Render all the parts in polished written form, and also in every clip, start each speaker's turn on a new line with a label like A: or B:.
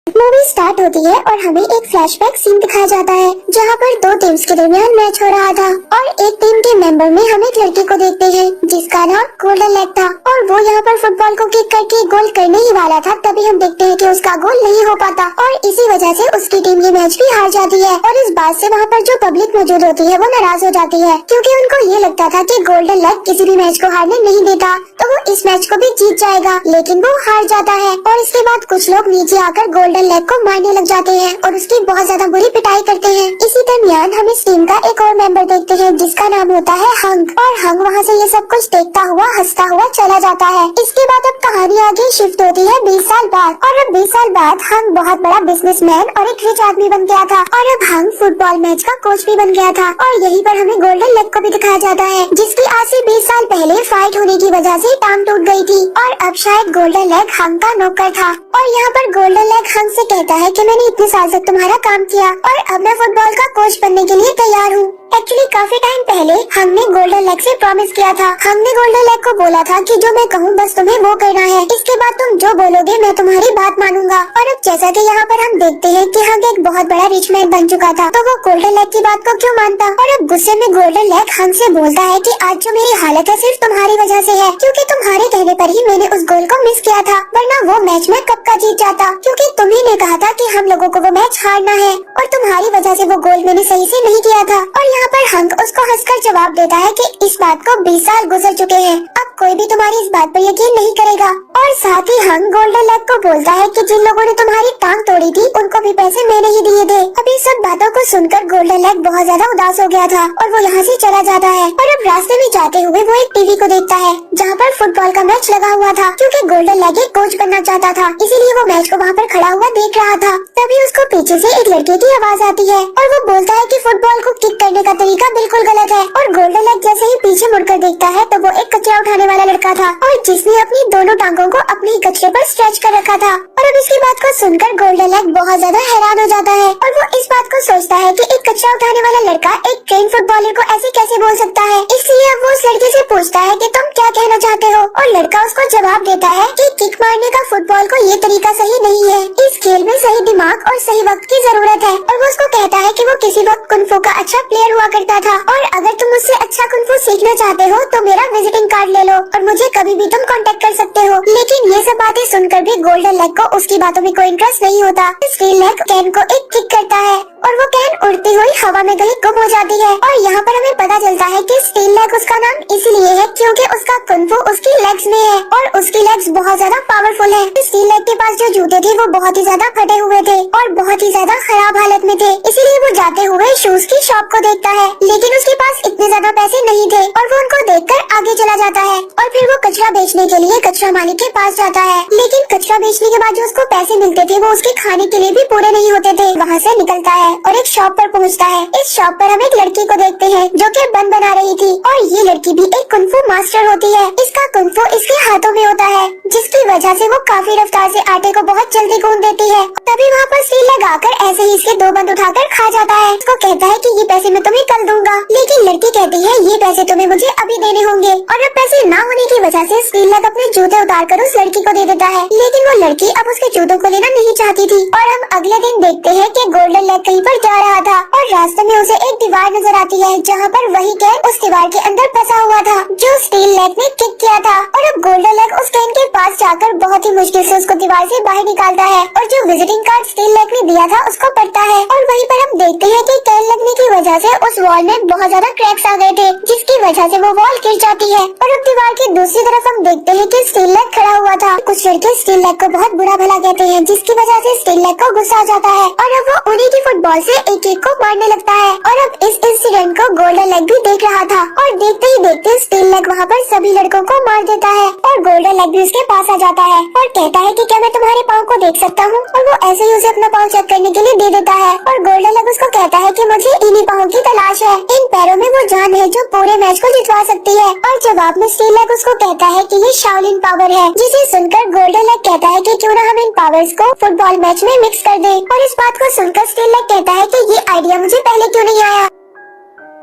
A: Movie start होती है और हमें एक फ्लैशबैक सीन दिखाया जाता है जहाँ पर दो टीम्स के दरमियान मैच हो रहा था और एक टीम के मेंबर में हम एक लड़के को देखते हैं जिसका नाम गोल्डन लेग था और वो यहाँ पर फुटबॉल को किक करके गोल करने ही वाला था। तभी हम देखते हैं कि उसका गोल नहीं हो पाता और इसी वजह से उसकी टीम ये मैच भी हार जाती है। और इस बात से वहाँ पर जो पब्लिक मौजूद होती है वो नाराज हो जाती है क्योंकि उनको ये लगता था कि गोल्डन लेग किसी भी मैच को हारने नहीं देता, तो वो इस मैच को भी जीत जाएगा, लेकिन वो हार जाता है। और इसके बाद कुछ लोग नीचे आकर गोल्डन लेग को मारने लग जाते हैं और उसकी बहुत ज्यादा बुरी पिटाई करते हैं। इसी दरमियान हम इस टीम का एक और मेंबर देखते हैं जिसका नाम होता है हंग, और हंग वहाँ से ये सब कुछ देखता हुआ हंसता हुआ चला जाता है। इसके बाद अब कहानी आगे शिफ्ट होती है 20 साल बाद, और अब 20 साल बाद हंग बहुत बड़ा बिजनेसमैन और एक रिच आदमी बन गया था और अब हंग फुटबॉल मैच का कोच भी बन गया था। और यहीं पर हमें गोल्डन लेग को भी दिखाया जाता है जिसकी आज से 20 साल पहले फाइट होने की वजह से टांग टूट गई थी और अब शायद गोल्डन लेग हंग का नौकर था। और यहाँ पर गोल्डन लेग हंग से कहता है कि मैंने इतने साल तक तुम्हारा काम किया और अब मैं फुटबॉल का कोच बनने के लिए तैयार हूँ। एक्चुअली काफी टाइम पहले हंग ने गोल्डन लेग से प्रॉमिस किया था। हंग ने गोल्डन लेग को बोला था कि जो मैं कहूँ बस तुम्हें वो करना है, इसके बाद तुम जो बोलोगे मैं तुम्हारी बात मानूंगा। और अब जैसा कि यहाँ पर हम देखते हैं कि हंग एक बहुत बड़ा रिच मैन बन चुका था, तो वो गोल्डन लेग की बात को क्यों मानता। और अब गुस्से में गोल्डन लेग हंग से बोलता है कि आज जो मेरी हालत है सिर्फ तुम्हारी वजह से है, क्योंकि तुम्हारे कहने पर ही मैंने उस गोल को मिस किया था, वरना वो मैच में कब का जीत जाता, क्योंकि तुम्ही ने कहा था कि हम लोगों को वो मैच हारना है और तुम्हारी वजह से वो गोल मैंने सही से नहीं किया था। और यहाँ पर हंग उसको हंसकर जवाब देता है कि इस बात को 20 साल गुजर चुके हैं, अब कोई भी तुम्हारी इस बात पर यकीन नहीं करेगा। और साथ ही हंग गोल्डन लेग को बोलता है कि जिन लोगों ने तुम्हारी टांग तोड़ी थी उनको भी पैसे मैंने ही दिए थे। अब इस सब बातों को सुनकर गोल्डन लेग बहुत ज्यादा उदास हो गया था और वो यहाँ से चला जाता है। और अब रास्ते में जाते हुए वो एक टीवी को देखता है जहाँ पर फुटबॉल का मैच लगा हुआ था, क्योंकि गोल्डन लेग एक कोच बनना चाहता था, इसीलिए वो मैच को वहाँ पर खड़ा हुआ देख रहा था। तभी उसको पीछे से एक लड़के की आवाज आती है और वो बोलता है कि फुटबॉल को किक करने का तरीका बिल्कुल गलत है। और गोल्डन लेग जैसे ही पीछे मुड़कर देखता है तो वो एक कचरा उठाने वाला लड़का था और जिसने अपनी दोनों टांगों को अपने ही कचरे पर स्ट्रेच कर रखा था। और अब इसकी बात को सुनकर गोल्डन लेग बहुत ज्यादा हैरान हो जाता है और वो इस बात को सोचता है कि एक कचरा उठाने वाला लड़का एक ट्रेन फुटबॉलर को ऐसे कैसे बोल सकता है। इसलिए अब वो उस लड़के से पूछता है कि तुम क्या कहना चाहते हो, और लड़का उसको जवाब देता है कि किक मारने का फुटबॉल को ये तरीका सही नहीं है, इस खेल में सही दिमाग और सही वक्त की जरूरत है। और वो उसको कहता है कि वो किसी वक्त कुंफू का अच्छा प्लेयर हुआ करता था और अगर तुम मुझसे अच्छा कुंफू सीखना चाहते हो तो मेरा विजिटिंग कार्ड ले लो और मुझे कभी भी तुम कांटेक्ट कर सकते हो। लेकिन ये सब बातें सुनकर भी गोल्डन लेग को उसकी बातों में कोई इंटरेस्ट नहीं होता। स्टील लेग कैन को एक किक करता है और वो कैन उड़ती हुई हवा में कहीं गुम हो जाती है। और यहाँ पर हमें पता चलता है कि स्टील लेग उसका नाम इसलिए है क्योंकि उसका कुंफू उसकी लेग्स में है और उसकी लेग्स बहुत ज्यादा पावरफुल है। स्टील लेग के पास जो जूते थे वो बहुत ही ज्यादा फटे हुए थे और बहुत ही ज्यादा खराब हालत में थे, इसीलिए वो जाते हुए शूज की शॉप को देखता है, लेकिन उसके पास इतने ज्यादा पैसे नहीं थे और वो उनको देखकर आगे चला जाता है। और फिर वो कचरा बेचने के लिए कचरा मालिक के पास जाता है, लेकिन कचरा बेचने के बाद जो उसको पैसे मिलते थे वो उसके खाने के लिए भी पूरे नहीं होते थे। वहाँ से निकलता है और एक शॉप पर पहुँचता है। इस शॉप पर हम एक लड़की को देखते हैं जो कि बन बना रही थी और ये लड़की भी एक कुंफू मास्टर होती है। इसका कुंफू इसके हाथों में होता है जिसकी वजह से वो काफी रफ्तार से आटे को बहुत जल्दी गूंद देती है। तभी वहाँ पर स्टील लगाकर ऐसे ही इसके दो बंद उठाकर खा जाता है। उसको कहता है कि ये पैसे मैं तुम्हें कल दूंगा, लेकिन लड़की कहती है ये पैसे तुम्हें मुझे अभी देने होंगे। और अब पैसे न होने की वजह से स्टील लेग अपने जूते उतार कर उस लड़की को दे देता है, लेकिन वो लड़की अब उसके जूतों को लेना नहीं चाहती थी। और हम अगले दिन देखते हैं कि गोल्डन लेग कहीं पर जा रहा था और रास्ते में उसे एक दीवार नजर आती है जहाँ पर वही कैन उस दीवार के अंदर फंसा हुआ था जो स्टील लेग ने किक किया था। और अब गोल्डन लेग उस कैन के पास जाकर बहुत ही मुश्किल से उसको दीवार से बाहर निकालता है और जो विजिटिंग कार्ड स्टील लेग ने दिया था उसको पढ़ता है। और वहीं पर हम देखते हैं कि कैन लगने की वजह से उस वॉल में बहुत ज्यादा क्रैक्स आ गए थे जिसकी वजह से वो वॉल गिर जाती है। और अब दीवार की दूसरी तरफ हम देखते हैं कि स्टील लेग खड़ा हुआ था। कुछ लड़के स्टील लेग को बहुत बुरा भला कहते हैं जिसकी वजह से स्टील लेग को गुस्सा आ जाता है और अब वो उन्हीं की फुटबॉल से एक एक को मारने लगता है। और अब इस इंसिडेंट को गोल्डन लेग भी देख रहा था और देखते ही देखते स्टील लेग वहाँ पर सभी लड़कों को मार देता है और गोल्डन लेग भी उसके पास आ जाता है और कहता है कि क्या मैं तुम्हारे पाँव को देख सकता हूँ। और वो ऐसे ही उसे अपना पाँव चेक करने के लिए दे देता है और गोल्डन लेग उसको कहता है कि मुझे इन्हीं पाँव की तलाश है, इन पैरों में वो जान है जो पूरे मैच को जितवा सकती है। और जवाब में स्टील लेग उसको कहता है कि ये शाओलिन पावर है, जिसे सुनकर गोल्डन लेग कहता है कि क्यों ना हम इन पावर्स को फुटबॉल मैच में मिक्स कर दें। और इस बात को सुनकर स्टील लेग कहता है कि ये आइडिया मुझे पहले क्यों नहीं आया।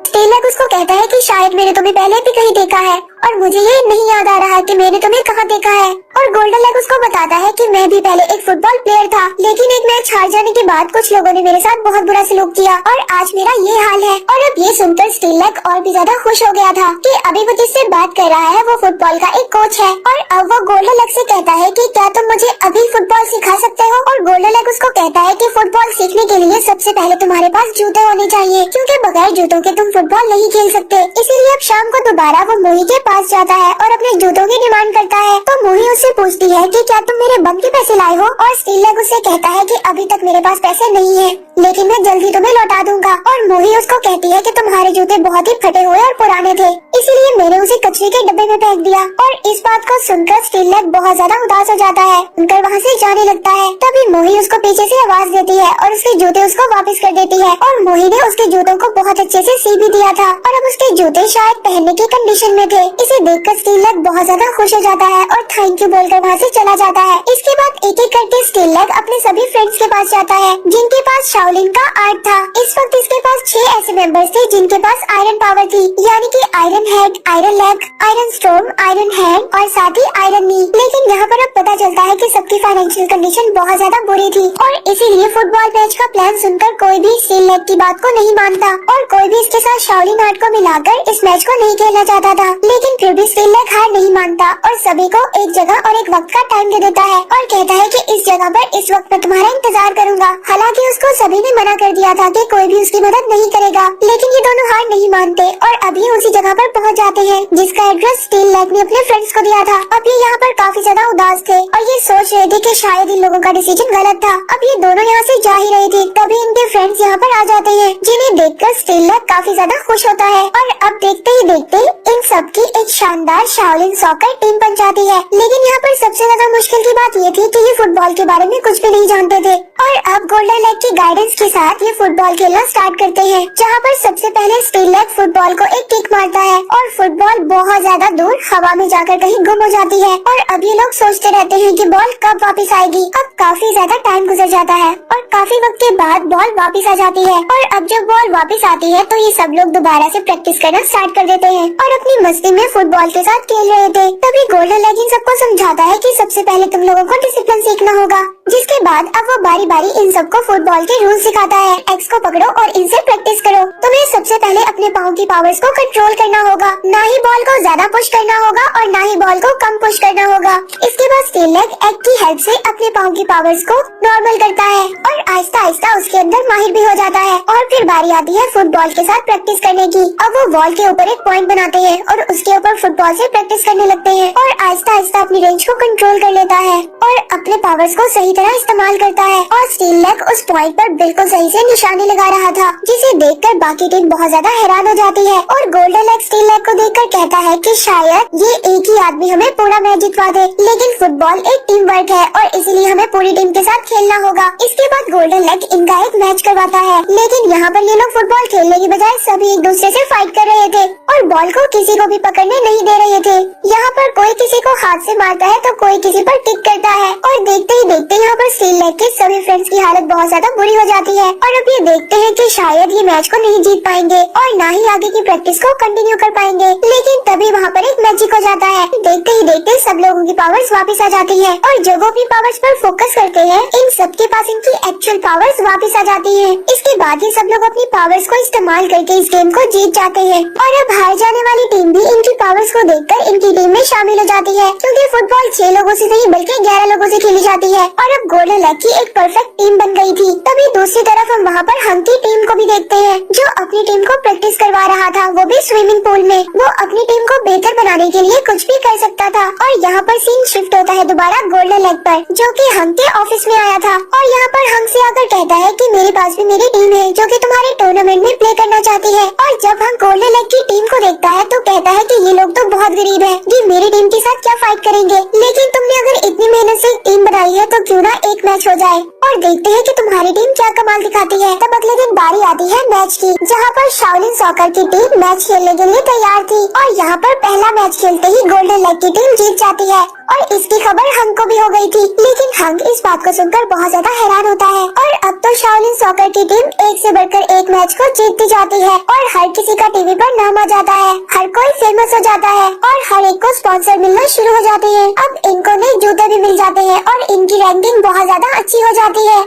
A: स्टील लेग उसको कहता है कि शायद मैंने तुम्हें पहले भी कहीं देखा है और मुझे ये नहीं याद आ रहा है कि मैंने तुम्हें कहाँ देखा है। और गोल्डन लेग उसको बताता है कि मैं भी पहले एक फुटबॉल प्लेयर था, लेकिन एक मैच हार जाने के बाद कुछ लोगों ने मेरे साथ बहुत बुरा सलूक किया और आज मेरा ये हाल है। और अब ये सुनकर स्टील लेग और भी ज्यादा खुश हो गया था कि अभी वो जिससे बात कर रहा है वो फुटबॉल का एक कोच है। और अब वो गोल्डन लेग से कहता है कि क्या तुम मुझे अभी फुटबॉल सिखा सकते हो। और गोल्डन लेग उसको कहता है कि फुटबॉल सीखने के लिए सबसे पहले तुम्हारे पास जूते होने चाहिए, क्योंकि बगैर जूतों के तुम फुटबॉल नहीं खेल सकते। इसीलिए अब शाम को दोबारा वो मोही के पास जाता है और अपने जूतों की डिमांड करता है। तो मोही उससे पूछती है कि क्या तुम मेरे बम के पैसे लाए हो। और स्टील लेग उससे कहता है कि अभी तक मेरे पास पैसे नहीं है, लेकिन मैं जल्दी तुम्हें लौटा दूंगा। और मोही उसको कहती है कि तुम्हारे जूते बहुत ही फटे हुए और पुराने थे, इसीलिए मैंने उसे कचरे के डब्बे में फेंक दिया। और इस बात को सुनकर स्टील लेग बहुत ज्यादा उदास हो जाता है, उनकर वहाँ से जाने लगता है। तभी मोही उसको पीछे से आवाज देती है और उसके जूते उसको वापस कर देती है। और मोही ने उसके जूतों को बहुत अच्छे से सी भी दिया था और अब उसके जूते शायद पहनने की कंडीशन में थे। इसे देखकर स्टील लेग बहुत ज्यादा खुश हो जाता है और थैंक यू बोलकर वहाँ से चला जाता है। इसके बाद एक एक करके स्टील लेग अपने सभी फ्रेंड्स के पास जाता है जिनके पास शाओलिन का आर्ट था। इस वक्त इसके पास 6 ऐसे मेंबर्स थे जिनके पास आयरन पावर थी, यानी कि iron head, iron leg, iron storm, iron hand और साथ ही आयरन नी। लेकिन यहाँ पर अब पता चलता है कि सबकी फाइनेंशियल कंडीशन बहुत ज्यादा बुरी थी और इसीलिए फुटबॉल मैच का प्लान सुनकर कोई भी स्टील लेग की बात को नहीं मानता और कोई भी इसके साथ शाओलिन आर्ट को मिलाकर इस मैच को नहीं खेलना चाहता था। लेकिन फिर भी स्टील लेग हार नहीं मानता और सभी को एक जगह और एक वक्त का टाइम दे देता है और कहता है कि इस जगह पर इस वक्त मैं तुम्हारा इंतजार करूंगा। हालांकि उसको सभी ने मना कर दिया था कि कोई भी उसकी मदद नहीं करेगा, लेकिन ये दोनों हार नहीं मानते और अभी उसी जगह पर पहुंच जाते हैं जिसका एड्रेस स्टील लेग ने अपने फ्रेंड्स को दिया था। अब ये यहाँ पर काफी ज्यादा उदास थे और ये सोच रहे थे कि शायद इन लोगों का डिसीजन गलत था। अब ये दोनों यहाँ से जा ही रहे थे, तभी इनके फ्रेंड्स यहाँ पर आ जाते हैं जिन्हें देखकर स्टील लेग काफी ज्यादा खुश होता है। और अब देखते ही देखते इन सबकी एक शानदार शाओलिन सॉकर टीम बन जाती है। लेकिन यहाँ पर सबसे ज्यादा मुश्किल की बात ये थी कि ये फुटबॉल के बारे में कुछ भी नहीं जानते थे और अब गोल्डन लेग की गाइडेंस के साथ ये फुटबॉल खेलना स्टार्ट करते हैं, जहाँ पर सबसे पहले स्टील लेग फुटबॉल को एक किक मारता है और फुटबॉल बहुत ज्यादा दूर हवा में जाकर कहीं गुम हो जाती है। और अब ये लोग सोचते रहते हैं कि बॉल कब वापस आएगी। अब काफी ज्यादा टाइम गुजर जाता है और काफी वक्त के बाद बॉल वापस आ जाती है और अब जब बॉल वापस आती है तो ये सब लोग दोबारा से प्रैक्टिस करना स्टार्ट कर देते हैं और अपनी मस्ती में फुटबॉल के साथ खेल रहे थे। तभी गोल्डन लेग इन सबको समझाता है कि सबसे पहले तुम लोगों को डिसिप्लिन सीखना होगा, जिसके बाद अब वो बारी बारी इन सबको फुटबॉल के रूल सिखाता है। एक्स को पकड़ो और इनसे प्रैक्टिस करो। तुम्हें सबसे पहले अपने पाँव की पावर्स को कंट्रोल करना होगा, ना ही बॉल को ज्यादा पुश करना होगा और ना ही बॉल को कम पुश करना होगा। इसके बाद स्टील लेग एक्ट की हेल्प से अपने पाँव की पावर्स को नॉर्मल करता है और आहिस्ता आहिस्ता उसके अंदर माहिर भी हो जाता है। और फिर बारी आती है फुटबॉल के साथ प्रैक्टिस करने की। अब वो बॉल के ऊपर एक पॉइंट बनाते हैं और उसके ऊपर फुटबॉल से प्रैक्टिस करने लगते हैं और आहिस्ता आहिस्ता अपनी रेंज को कंट्रोल कर लेता है और अपने पावर्स को सही तरह इस्तेमाल करता है। और स्टील लेग उस पॉइंट पर बिल्कुल सही से निशाने लगा रहा था, जिसे देखकर बाकी टीम बहुत ज्यादा हैरान हो जाती है और गोल्डन लेग स्टील लेग को देखकर कहता है कि शायद ये एक ही आदमी हमें पूरा मैच जितवा दे, लेकिन फुटबॉल एक टीम वर्क है और इसीलिए हमें पूरी टीम के साथ खेलना होगा। इसके बाद गोल्डन लेग इनका एक मैच करवाता है, लेकिन यहाँ पर ये लोग फुटबॉल खेलने की बजाय सभी एक दूसरे से फाइट कर रहे थे और बॉल को किसी को भी पकड़ने नहीं दे रहे थे। यहाँ पर कोई किसी को हाथ से मारता है तो कोई किसी पर किक करता है और देखते ही देखते यहाँ पर स्टील लेग के सभी फ्रेंड्स की हालत बहुत ज्यादा बुरी हो जाती है और अब ये देखते हैं कि शायद ये मैच को नहीं जीत पाएंगे और ना ही आगे की प्रैक्टिस को कंटिन्यू कर पाएंगे। लेकिन तभी वहाँ पर एक मैजिक हो जाता है। देखते ही देखते सब लोगों की पावर्स वापस आ जाती है और जब वो अपनी पावर्स पर फोकस करते हैं इन सबके पास इनकी एक्चुअल पावर्स वापस आ जाती है। इसके बाद ये सब लोग अपनी पावर्स को इस्तेमाल करके इस गेम को जीत जाते हैं और अब हार जाने वाली टीम भी इनकी पावर्स को देखकर इनकी टीम में शामिल हो जाती है, क्योंकि फुटबॉल 6 लोगों से नहीं बल्कि 11 लोगों से खेली जाती है और अब गोल्डन लेग की एक परफेक्ट टीम बन गई थी। तभी दूसरी तरफ हम वहाँ पर हंक की टीम को भी देखते हैं, जो अपनी टीम को प्रैक्टिस करवा रहा था, वो भी स्विमिंग पूल में। वो अपनी टीम को बेहतर बनाने के लिए कुछ भी कर सकता था और यहाँ पर सीन शिफ्ट होता है दोबारा गोल्डन लेग पर, जो कि हंक के ऑफिस में आया था और यहाँ पर हंक से आकर कहता है कि मेरे पास भी मेरी टीम है जो कि तुम्हारे टूर्नामेंट में प्ले करना चाहती है। और जब हम गोल्डन लेग की टीम को देखता है तो कहता है कि ये लोग तो बहुत गरीब हैं, ये मेरी टीम के साथ क्या फाइट करेंगे, लेकिन तुमने अगर इतनी मेहनत से टीम बनाई है तो क्यों ना एक मैच हो जाए और देखते हैं कि तुम्हारी टीम क्या कमाल दिखाती है। तब अगले दिन बारी आती है मैच की, जहाँ पर शाओलिन सॉकर की टीम मैच खेलने के लिए तैयार थी और यहाँ पर पहला मैच खेलते ही गोल्डन लेग की टीम जीत जाती है और इसकी खबर हंक को भी हो गई थी। लेकिन हंक इस बात को सुनकर बहुत ज्यादा हैरान होता है और अब तो और शाओलिन सॉकर की टीम एक से बढ़कर एक मैच को जीतती जाती है और हर किसी का टीवी पर नाम आ जाता है, हर कोई फेमस हो जाता है और हर एक को स्पॉन्सर मिलना शुरू हो जाते हैं। अब इनको नए जूते भी मिल जाते हैं और इनकी रैंकिंग बहुत ज्यादा अच्छी हो जाती है।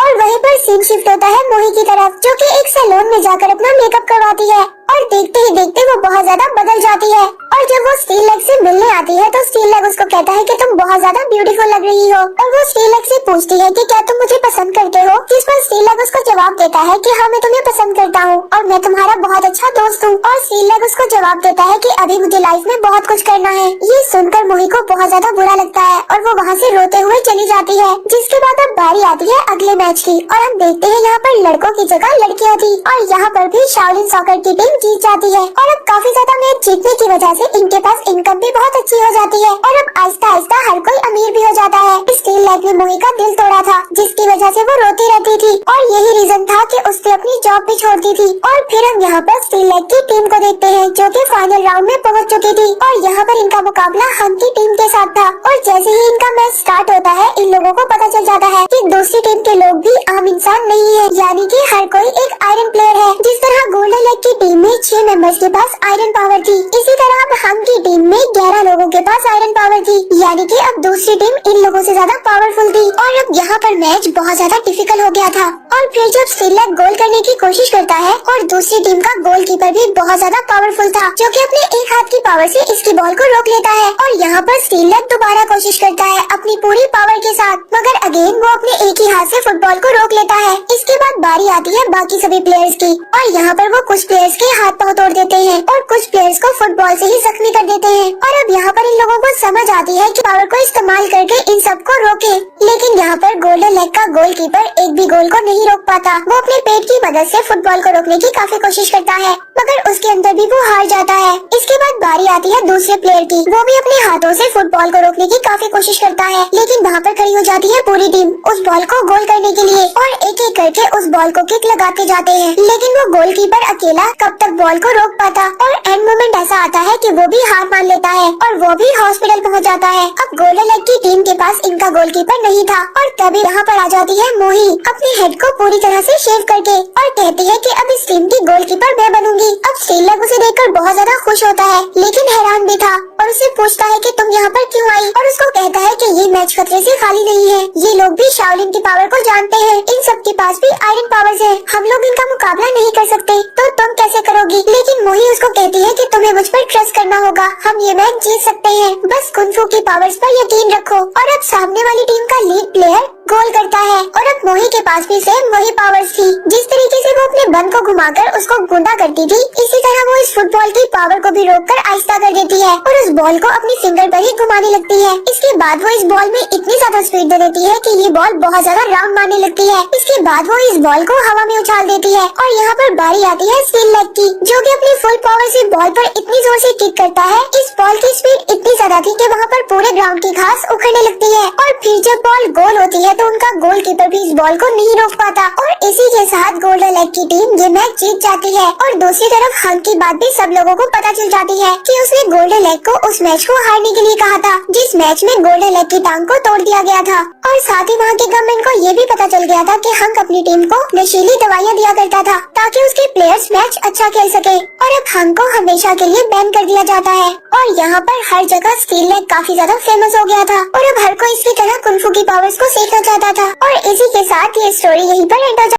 A: और वहीं पर सीन शिफ्ट होता है मोही की तरफ, जो कि एक सैलून में जाकर अपना मेकअप करवाती है और देखते ही देखते वो बहुत ज्यादा बदल जाती है। और जब वो स्टील लेग से मिलने आती है तो स्टील लेग उसको कहता है कि तुम बहुत ज्यादा ब्यूटीफुल लग रही हो और वो स्टील लेग से पूछती है कि क्या तुम मुझे पसंद करते हो, जिस पर स्टील लेग उसको जवाब देता है कि हाँ मैं तुम्हें पसंद करता हूँ और मैं तुम्हारा बहुत अच्छा दोस्त हूँ। और स्टील लेग उसको जवाब देता है कि अभी मुझे लाइफ में बहुत कुछ करना है। ये सुनकर मोही को बहुत ज्यादा बुरा लगता है और वो वहाँ से रोते हुए चली जाती है। जिसके बाद अब बारी आती है अगले मैच की और हम देखते हैं यहाँ पर लड़कों की जगह लड़कियाँ थी और यहाँ पर भी शाओलिन सॉकर की टीम जीत जाती है। और अब काफी ज्यादा मैच जीतने की वजह से इनके पास इनकम भी बहुत अच्छी हो जाती है और अब आहिस्ता आहिस्ता हर कोई अमीर भी हो जाता है। स्टील लेग ने मोही का दिल तोड़ा था, जिसकी वजह से वो रोती रहती थी और यही रीजन था कि उसने अपनी जॉब भी छोड़ दी थी। और फिर हम यहाँ पर स्टील लेग की टीम को देखते हैं, जो कि फाइनल राउंड में पहुँच चुकी थी और यहाँ पर इनका मुकाबला हम की टीम के साथ था। और जैसे ही इनका मैच स्टार्ट होता है इन लोगों को पता चल जाता है कि दूसरी टीम के लोग भी आम इंसान नहीं है, यानी कि हर कोई एक आयरन प्लेयर है। जिस तरह गोल्डन लेग की टीम में 6 मेंबर्स के पास आयरन पावर थी, इसी तरह अब हम की टीम में 11 लोगों के पास आयरन पावर थी, यानी कि अब दूसरी टीम इन लोगों से ज्यादा पावरफुल थी। और अब यहाँ पर मैच बहुत ज्यादा डिफिकल्ट हो गया था। और फिर जब स्टील लेग गोल करने की कोशिश करता है और दूसरी टीम का गोलकीपर भी बहुत ज्यादा पावरफुल था, जो कि अपने एक हाथ की पावर से इसकी बॉल को रोक लेता है। और यहाँ पर स्टील लेग दोबारा कोशिश करता है अपनी पूरी पावर के साथ, मगर अगेन वो अपने एक ही हाथ से फुटबॉल को रोक लेता है। इसके बाद बारी आती है बाकी सभी प्लेयर्स की और यहाँ पर वो कुछ प्लेयर्स के हाथ पाँव तोड़ देते हैं और कुछ प्लेयर्स को फुटबॉल से ही जख्मी कर देते हैं। और अब यहाँ पर इन लोगों को समझ आती है कि पावर को इस्तेमाल करके इन सबको रोके, लेकिन यहाँ पर गोल्डन लेग का गोलकीपर एक भी गोल को नहीं रोक पाता। वो अपने पेट की मदद से फुटबॉल को रोकने की काफी कोशिश करता है, मगर उसके अंदर भी वो हार जाता है। इसके बाद बारी आती है दूसरे प्लेयर की, वो भी अपने हाथों से फुटबॉल को रोकने की काफी कोशिश करता है, लेकिन वहाँ पर खड़ी हो जाती है पूरी टीम उस बॉल को गोल करने के लिए और एक एक करके उस बॉल को किक लगाते जाते हैं, लेकिन वो गोलकीपर अकेला कब तक बॉल को रोक पाता। और एंड मोमेंट ऐसा आता है कि वो भी हार मान लेता है और वो भी हॉस्पिटल पहुंच जाता है। अब गोल्डन लेग की टीम के पास इनका गोलकीपर नहीं था और तभी यहाँ पर आ जाती है मोही अपने हेड को पूरी तरह से शेव करके और कहती है कि अब इस टीम की गोलकीपर मैं बनूंगी। अब स्टील लेग उसे देखकर बहुत ज्यादा खुश होता है, लेकिन हैरान भी था और उससे पूछता है कि तुम यहाँ पर क्यों आई, और उसको कहता है कि ये मैच खतरे से खाली नहीं है, ये लोग भी शाओलिन की पावर को जानते हैं, इन सबके पास भी आयरन पावर्स है, हम लोग इनका मुकाबला नहीं कर सकते, तो तुम कैसे करोगी। लेकिन मोही उसको कहती है कि तुम्हें मुझ पर ट्रस्ट करना होगा, हम ये मैच जीत सकते हैं, बस कुंफू की पावर्स पर यकीन रखो। और अब सामने वाली टीम का लीड प्लेयर गोल करता है और अब मोही के पास भी सेम वही पावर्स थी। जिस तरीके से वो अपने बंद को घुमाकर उसको गुंडा करती थी, इसी तरह वो इस फुटबॉल की पावर को भी रोककर आहिस्ता कर देती है और उस बॉल को अपनी फिंगर पर ही घुमाने लगती है। इसके बाद वो इस बॉल में इतनी ज्यादा स्पीड दे देती है कि ये बॉल बहुत ज्यादा राउंड मारने लगती है। इसके बाद वो इस बॉल को हवा में उछाल देती है और यहाँ पर बारी आती है स्टील लेग की, जो कि अपनी फुल पावर से बॉल पर इतनी जोर से किक करता है। इस बॉल की स्पीड इतनी ज्यादा थी कि वहाँ पर पूरे ग्राउंड की घास उखड़ने लगती है और फिर जब बॉल गोल होती है तो उनका गोलकीपर भी इस बॉल को नहीं रोक पाता और इसी के साथ गोल्डन लेग की टीम ये मैच जीत जाती है। और दूसरी तरफ हंक की बात भी सब लोगों को पता चल जाती है कि उसने गोल्डन लेग को उस मैच को हारने के लिए कहा था, जिस मैच में गोल्डन लेग की टांग को तोड़ दिया गया था। और साथ ही वहाँ की गवर्नमेंट को ये भी पता चल गया था कि हंक अपनी टीम को नशीली दवाइयाँ दिया करता था ताकि उसके प्लेयर्स मैच अच्छा खेल सके, और अब हंक को हमेशा के लिए बैन कर दिया जाता है। और यहाँ पर हर जगह स्टील लेग काफी ज्यादा फेमस हो गया था और अब हर कोई इसकी तरह कुंफू की पावर्स को सीखना चाहता था। और इसी के साथ ये स्टोरी यहीं पर एंड हो